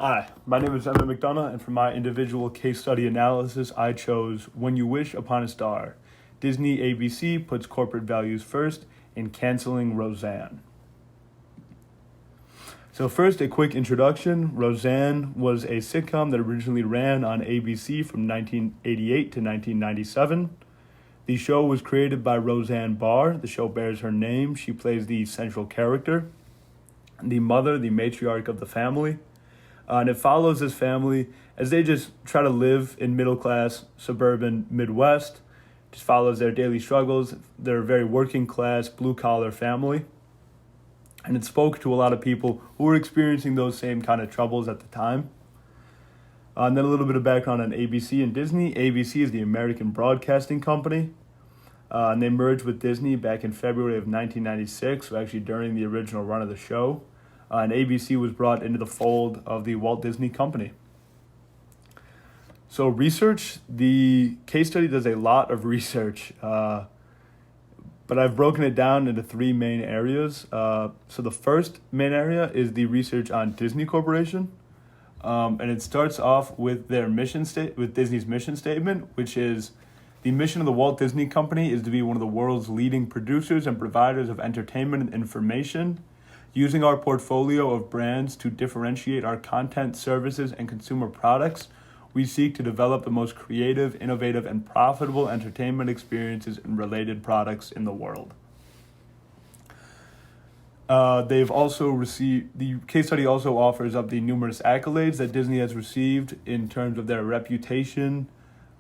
Hi, my name is Emma McDonough, and for my individual case study analysis, I chose When You Wish Upon a Star. Disney ABC puts corporate values first in canceling Roseanne. So first, a quick introduction. Roseanne was a sitcom that originally ran on ABC from 1988 to 1997. The show was created by Roseanne Barr. The show bears her name. She plays the central character, the mother, the matriarch of the family. And it follows this family as they just try to live in middle-class, suburban Midwest. Just follows their daily struggles. They're a very working-class, blue-collar family. And it spoke to a lot of people who were experiencing those same kind of troubles at the time. And then a little bit of background on ABC and Disney. ABC is the American Broadcasting Company. And they merged with Disney back in February of 1996, so actually during the original run of the show. And ABC was brought into the fold of the Walt Disney Company. So research, the case study does a lot of research, but I've broken it down into three main areas. So the first main area is the research on Disney Corporation, and it starts off with their with Disney's mission statement, which is the mission of the Walt Disney Company is to be one of the world's leading producers and providers of entertainment and information. Using our portfolio of brands to differentiate our content, services, and consumer products, we seek to develop the most creative, innovative, and profitable entertainment experiences and related products in the world. They've also received, the case study also offers up the numerous accolades that Disney has received in terms of their reputation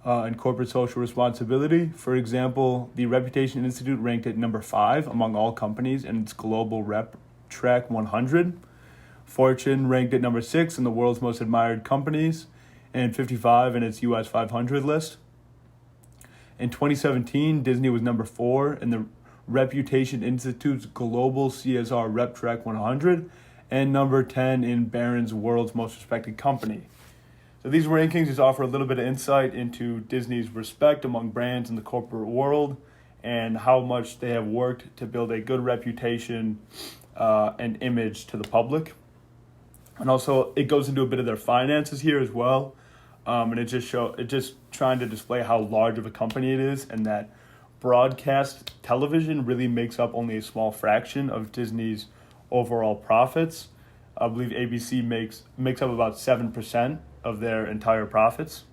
and corporate social responsibility. For example, the Reputation Institute ranked it number 5 among all companies in its global Track 100. Fortune ranked it number 6 in the world's most admired companies and 55 in its US 500 list. In 2017, Disney was number 4 in the Reputation Institute's global CSR Rep Track 100 and number 10 in Barron's World's Most Respected Company. So these rankings just offer a little bit of insight into Disney's respect among brands in the corporate world and how much they have worked to build a good reputation and image to the public. And also it goes into a bit of their finances here as well. And it just trying to display how large of a company it is, and that broadcast television really makes up only a small fraction of Disney's overall profits. I believe ABC makes up about 7% of their entire profits.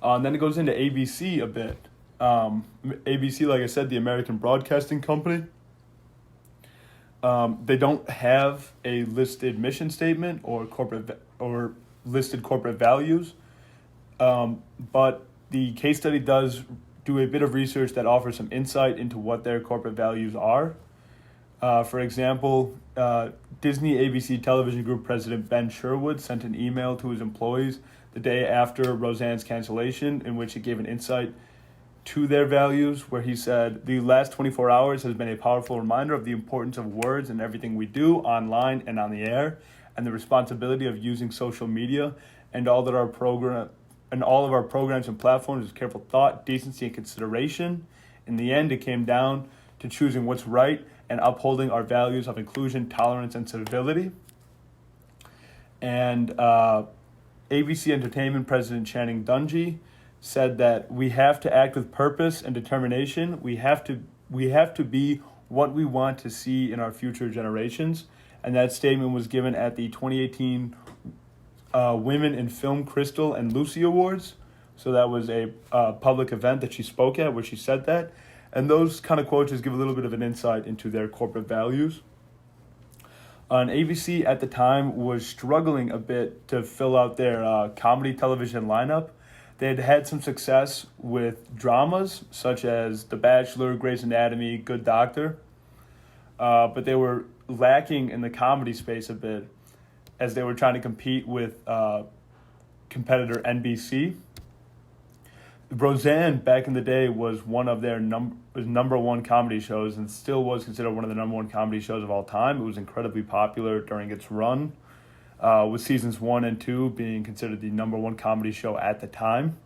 And then it goes into ABC a bit. ABC, like I said, the American Broadcasting Company. They don't have a listed mission statement or listed corporate values, but the case study does do a bit of research that offers some insight into what their corporate values are. For example, Disney ABC Television Group President Ben Sherwood sent an email to his employees the day after Roseanne's cancellation, in which he gave an insight to their values, where he said, "The last 24 hours has been a powerful reminder of the importance of words in everything we do, online and on the air, and the responsibility of using social media and all of our programs and platforms with careful thought, decency, and consideration. In the end, it came down to choosing what's right and upholding our values of inclusion, tolerance, and civility." And ABC Entertainment President Channing Dungey said that we have to act with purpose and determination. We have to be what we want to see in our future generations. And that statement was given at the 2018 Women in Film Crystal and Lucy Awards. So that was a public event that she spoke at where she said that. And those kind of quotes just give a little bit of an insight into their corporate values. And ABC at the time was struggling a bit to fill out their comedy television lineup. They had had some success with dramas such as The Bachelor, Grey's Anatomy, Good Doctor, but they were lacking in the comedy space a bit as they were trying to compete with competitor NBC. Roseanne, back in the day, was one of their number one comedy shows and still was considered one of the number one comedy shows of all time. It was incredibly popular during its run, with seasons 1 and 2 being considered the number one comedy show at the time.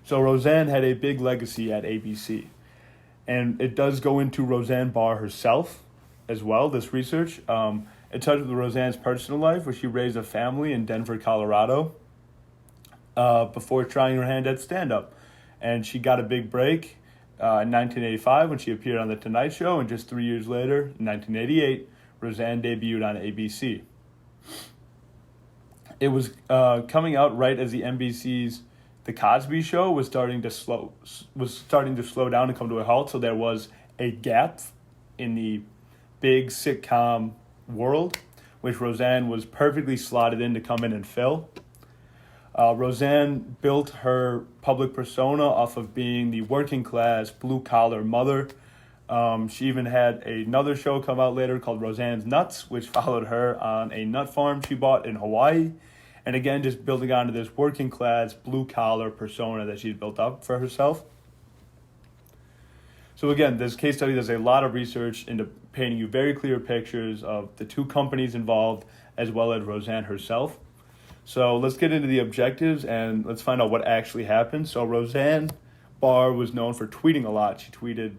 So Roseanne had a big legacy at ABC. And it does go into Roseanne Barr herself as well, this research. It touched with Roseanne's personal life, where she raised a family in Denver, Colorado, before trying her hand at stand-up. And she got a big break in 1985 when she appeared on The Tonight Show, and just 3 years later, in 1988, Roseanne debuted on ABC. It was coming out right as the NBC's The Cosby Show was starting to slow down and come to a halt, so there was a gap in the big sitcom world, which Roseanne was perfectly slotted in to come in and fill. Roseanne built her public persona off of being the working class, blue collar mother. She even had another show come out later called Roseanne's Nuts, which followed her on a nut farm she bought in Hawaii. And again, just building onto this working class, blue collar persona that she's built up for herself. So again, this case study does a lot of research into painting you very clear pictures of the two companies involved, as well as Roseanne herself. So let's get into the objectives and let's find out what actually happened. So Roseanne Barr was known for tweeting a lot. She tweeted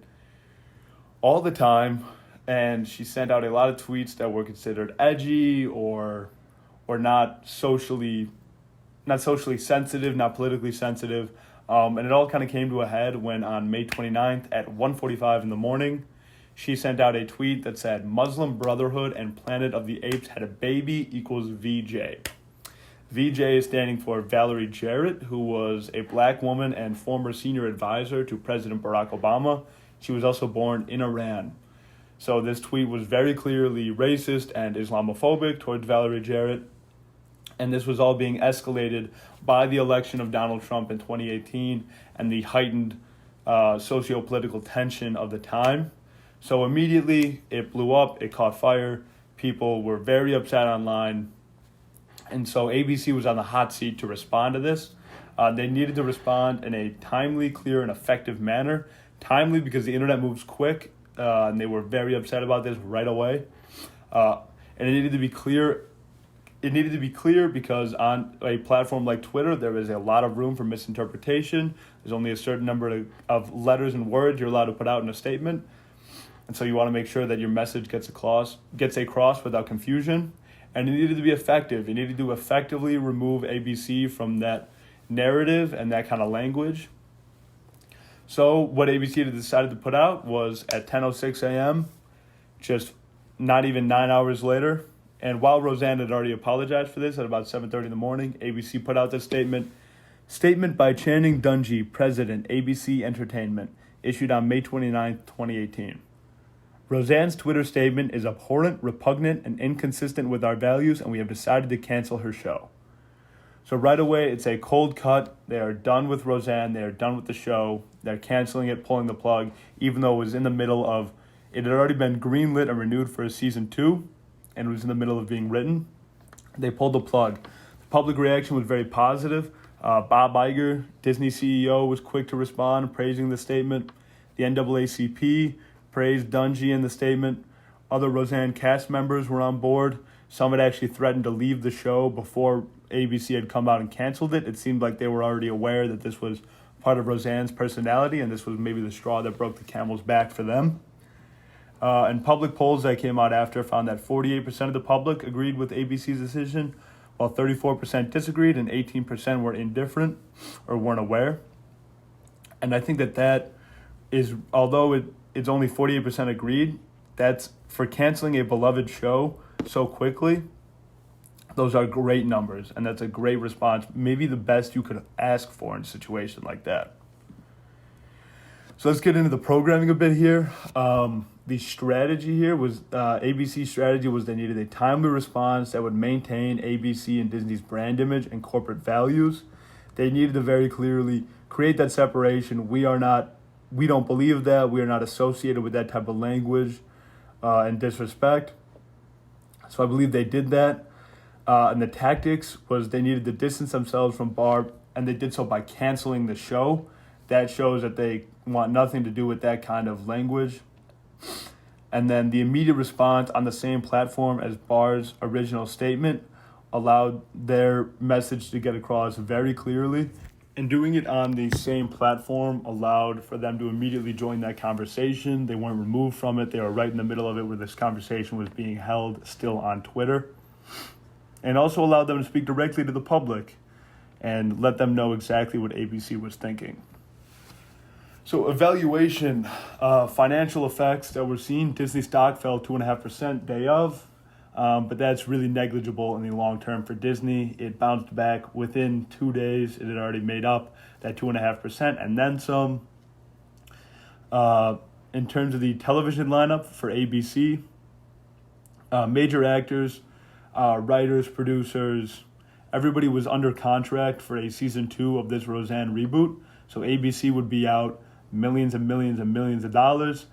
all the time, and she sent out a lot of tweets that were considered edgy or not socially sensitive, not politically sensitive. And it all kind of came to a head when on May 29th at 1:45 in the morning, she sent out a tweet that said, "Muslim Brotherhood and Planet of the Apes had a baby equals VJ." VJ is standing for Valerie Jarrett, who was a black woman and former senior advisor to President Barack Obama. She was also born in Iran. So this tweet was very clearly racist and Islamophobic towards Valerie Jarrett. And this was all being escalated by the election of Donald Trump in 2018 and the heightened socio-political tension of the time. So immediately it blew up, it caught fire. People were very upset online. And so ABC was on the hot seat to respond to this. They needed to respond in a timely, clear, and effective manner. Timely because the internet moves quick, and they were very upset about this right away. And it needed to be clear. It needed to be clear because on a platform like Twitter, there is a lot of room for misinterpretation. There's only a certain number of letters and words you're allowed to put out in a statement. And so you want to make sure that your message gets across without confusion. And it needed to be effective. You needed to effectively remove ABC from that narrative and that kind of language. So what ABC decided to put out was at 10:06 a.m., just not even 9 hours later. And while Roseanne had already apologized for this at about 7:30 in the morning, ABC put out this statement. Statement by Channing Dungey, President, ABC Entertainment, issued on May 29, 2018. Roseanne's Twitter statement is abhorrent, repugnant, and inconsistent with our values, and we have decided to cancel her show. So right away, it's a cold cut. They are done with Roseanne. They are done with the show. They're canceling it, pulling the plug, even though it was in the middle of, it had already been greenlit and renewed for a season 2, and it was in the middle of being written. They pulled the plug. The public reaction was very positive. Bob Iger, Disney CEO, was quick to respond, praising the statement. The NAACP praised Dungey in the statement. Other Roseanne cast members were on board. Some had actually threatened to leave the show before ABC had come out and canceled it. It seemed like they were already aware that this was part of Roseanne's personality, and this was maybe the straw that broke the camel's back for them. And public polls that came out after found that 48% of the public agreed with ABC's decision, while 34% disagreed and 18% were indifferent or weren't aware. And I think that is, although it's only 48% agreed, that's for canceling a beloved show so quickly. Those are great numbers, and that's a great response, maybe the best you could ask for in a situation like that. So let's get into the programming a bit here. The strategy here was, ABC's strategy was they needed a timely response that would maintain ABC and Disney's brand image and corporate values. They needed to very clearly create that separation. We don't believe that. We are not associated with that type of language and disrespect. So I believe they did that. And the tactics was they needed to distance themselves from Barb, and they did so by canceling the show. That shows that they want nothing to do with that kind of language. And then the immediate response on the same platform as Barr's original statement allowed their message to get across very clearly. And doing it on the same platform allowed for them to immediately join that conversation. They weren't removed from it. They were right in the middle of it where this conversation was being held, still on Twitter. And also allowed them to speak directly to the public and let them know exactly what ABC was thinking. So evaluation, financial effects that we're seeing, Disney stock fell 2.5% day of. But that's really negligible in the long term for Disney. It bounced back within 2 days. It had already made up that 2.5% and then some. In terms of the television lineup for ABC, major actors, writers, producers, everybody was under contract for a season 2 of this Roseanne reboot. So ABC would be out millions and millions and millions of dollars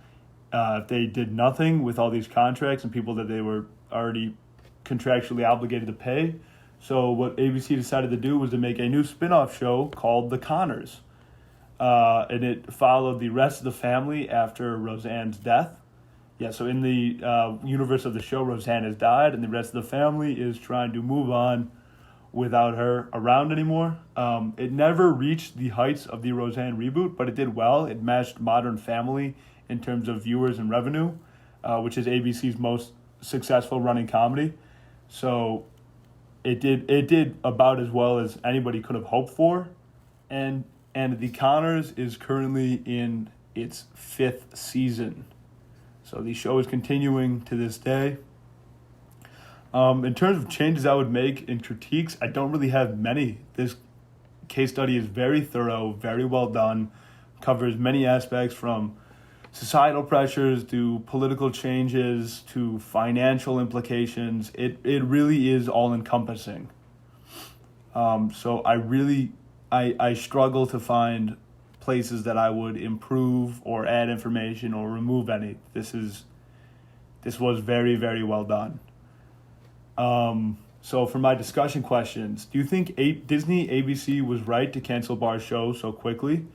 if they did nothing with all these contracts and people that they were already contractually obligated to pay. So what ABC decided to do was to make a new spin-off show called The Conners. And it followed the rest of the family after Roseanne's death. Yeah, so in the universe of the show, Roseanne has died, and the rest of the family is trying to move on without her around anymore. It never reached the heights of the Roseanne reboot, but it did well. It matched Modern Family in terms of viewers and revenue, which is ABC's most successful running comedy. So it did about as well as anybody could have hoped for. And The Conners is currently in its 5th season. So the show is continuing to this day. In terms of changes I would make in critiques, I don't really have many. This case study is very thorough, very well done, covers many aspects from societal pressures to political changes to financial implications. It really is all encompassing. So I struggle to find places that I would improve or add information or remove any. This was very, very well done. So for my discussion questions, do you think Disney ABC was right to cancel Barr's show so quickly?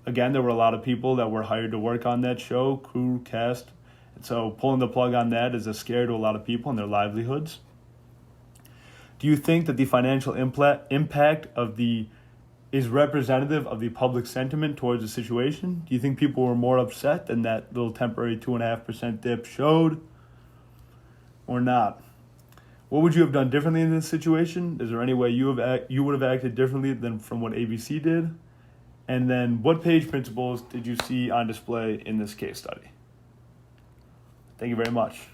Again, there were a lot of people that were hired to work on that show, crew, cast. And so pulling the plug on that is a scare to a lot of people and their livelihoods. Do you think that the financial impact is representative of the public sentiment towards the situation? Do you think people were more upset than that little temporary 2.5% dip showed, or not? What would you have done differently in this situation? Is there any way you would have acted differently than from what ABC did? And then what page principles did you see on display in this case study? Thank you very much.